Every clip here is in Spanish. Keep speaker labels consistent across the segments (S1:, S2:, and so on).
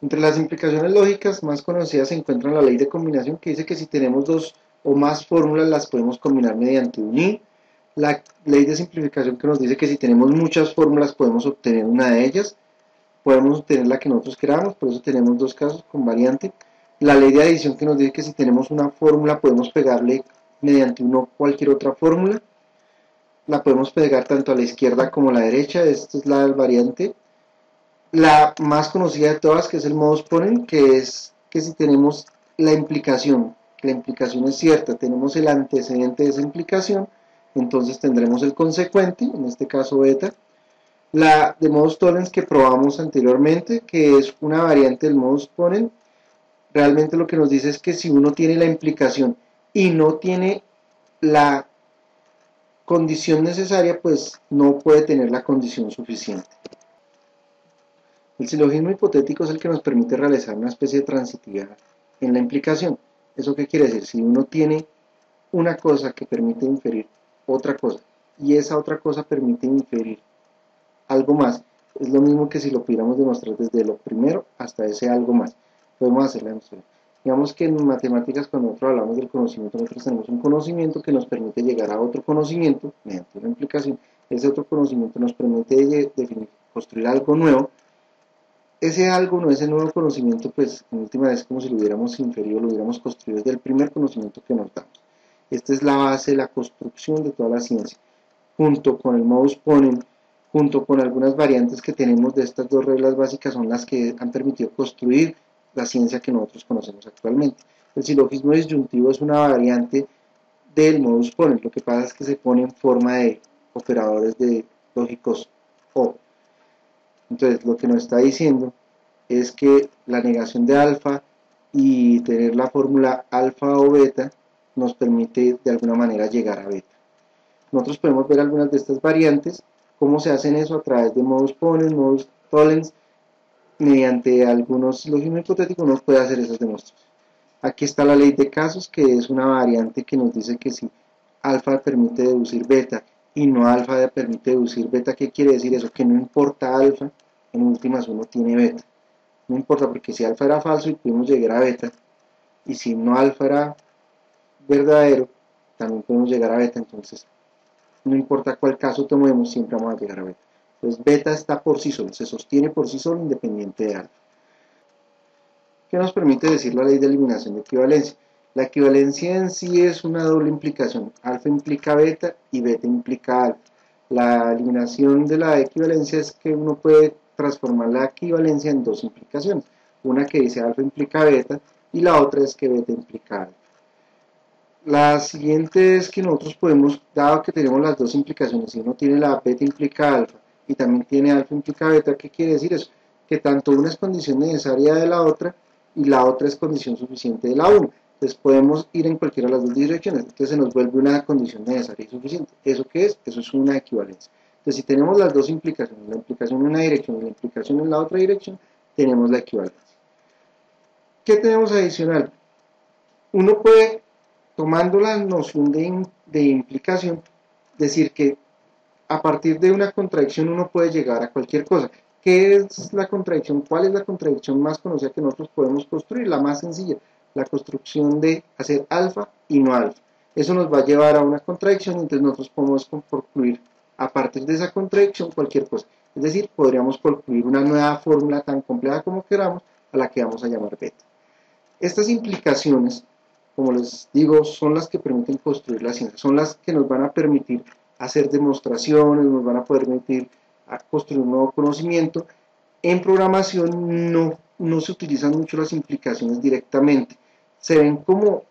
S1: Entre las implicaciones lógicas más conocidas se encuentra la ley de combinación, que dice que si tenemos dos o más fórmulas las podemos combinar mediante un y. La ley de simplificación, que nos dice que si tenemos muchas fórmulas podemos obtener una de ellas, podemos obtener la que nosotros queramos, por eso tenemos dos casos con variante. La ley de adición, que nos dice que si tenemos una fórmula podemos pegarle mediante uno cualquier otra fórmula, la podemos pegar tanto a la izquierda como a la derecha. Esta es la variante. La más conocida de todas, que es el modus ponens, que es que si tenemos la implicación es cierta, tenemos el antecedente de esa implicación, entonces tendremos el consecuente, en este caso beta. La de modus tollens, que probamos anteriormente, que es una variante del modus ponens, realmente lo que nos dice es que si uno tiene la implicación y no tiene la condición necesaria, pues no puede tener la condición suficiente. El silogismo hipotético es el que nos permite realizar una especie de transitividad en la implicación. ¿Eso qué quiere decir? Si uno tiene una cosa que permite inferir otra cosa y esa otra cosa permite inferir algo más, es lo mismo que si lo pudiéramos demostrar desde lo primero hasta ese algo más. Podemos hacer la demostración. Digamos que en matemáticas, cuando nosotros hablamos del conocimiento, nosotros tenemos un conocimiento que nos permite llegar a otro conocimiento mediante una implicación. Ese otro conocimiento nos permite definir, construir algo nuevo. Ese algo, no ese nuevo conocimiento, pues en última vez como si lo hubiéramos inferido, lo hubiéramos construido desde el primer conocimiento que nos damos. Esta es la base de la construcción de toda la ciencia, junto con el modus ponens, junto con algunas variantes que tenemos de estas dos reglas básicas, son las que han permitido construir la ciencia que nosotros conocemos actualmente. El silogismo disyuntivo es una variante del modus ponens, lo que pasa es que se pone en forma de operadores de lógicos o. Entonces, lo que nos está diciendo es que la negación de alfa y tener la fórmula alfa o beta nos permite de alguna manera llegar a beta. Nosotros podemos ver algunas de estas variantes, cómo se hacen eso a través de modus ponens, modus tollens, mediante algunos silogismos hipotéticos uno puede hacer esas demostraciones. Aquí está la ley de casos, que es una variante que nos dice que si alfa permite deducir beta y no alfa permite deducir beta, ¿qué quiere decir eso? Que no importa alfa, en últimas uno tiene beta. No importa, porque si alfa era falso y pudimos llegar a beta, y si no alfa era verdadero, también podemos llegar a beta, entonces no importa cuál caso tomemos, siempre vamos a llegar a beta. Entonces beta está por sí solo, se sostiene por sí solo independiente de alfa. ¿Qué nos permite decir la ley de eliminación de equivalencia? La equivalencia en sí es una doble implicación. Alfa implica beta y beta implica alfa. La eliminación de la equivalencia es que uno puede transformar la equivalencia en dos implicaciones. Una que dice alfa implica beta y la otra es que beta implica alfa. La siguiente es que nosotros podemos, dado que tenemos las dos implicaciones, si uno tiene la beta implica alfa y también tiene alfa implica beta, ¿qué quiere decir eso? Que tanto una es condición necesaria de la otra y la otra es condición suficiente de la una. Entonces podemos ir en cualquiera de las dos direcciones, entonces se nos vuelve una condición necesaria y suficiente. ¿Eso qué es? Eso es una equivalencia. Entonces si tenemos las dos implicaciones, la implicación en una dirección y la implicación en la otra dirección, tenemos la equivalencia. ¿Qué tenemos adicional? Uno puede, tomando la noción de implicación, decir que a partir de una contradicción uno puede llegar a cualquier cosa. ¿Qué es la contradicción? ¿Cuál es la contradicción más conocida que nosotros podemos construir? La más sencilla, la construcción de hacer alfa y no alfa. Eso nos va a llevar a una contradicción y entonces nosotros podemos concluir a partir de esa contradicción cualquier cosa. Es decir, podríamos concluir una nueva fórmula tan compleja como queramos, a la que vamos a llamar beta. Estas implicaciones, como les digo, son las que permiten construir la ciencia, son las que nos van a permitir hacer demostraciones, nos van a permitir construir un nuevo conocimiento. En programación no se utilizan mucho las implicaciones directamente, se ven como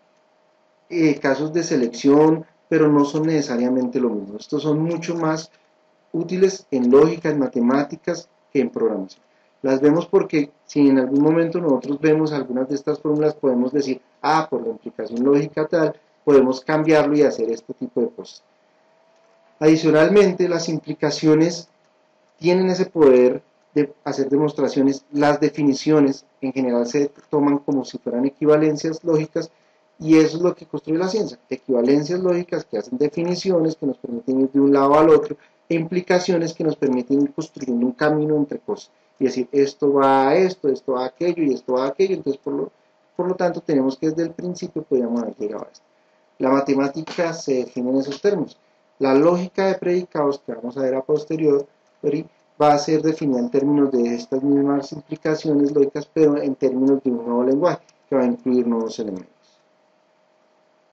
S1: casos de selección, pero no son necesariamente lo mismo. Estos son mucho más útiles en lógica, en matemáticas, que en programación. Las vemos porque si en algún momento nosotros vemos algunas de estas fórmulas, podemos decir, por la implicación lógica tal, podemos cambiarlo y hacer este tipo de cosas. Adicionalmente, las implicaciones tienen ese poder de hacer demostraciones. Las definiciones en general se toman como si fueran equivalencias lógicas, y eso es lo que construye la ciencia, equivalencias lógicas que hacen definiciones que nos permiten ir de un lado al otro, e implicaciones que nos permiten ir construyendo un camino entre cosas. y decir esto va a esto, esto va a aquello y esto va a aquello. Entonces, por lo tanto, tenemos que desde el principio podríamos haber llegado a esto. La matemática se define en esos términos. La lógica de predicados, que vamos a ver a posteriori, va a ser definida en términos de estas mismas implicaciones lógicas, pero en términos de un nuevo lenguaje que va a incluir nuevos elementos.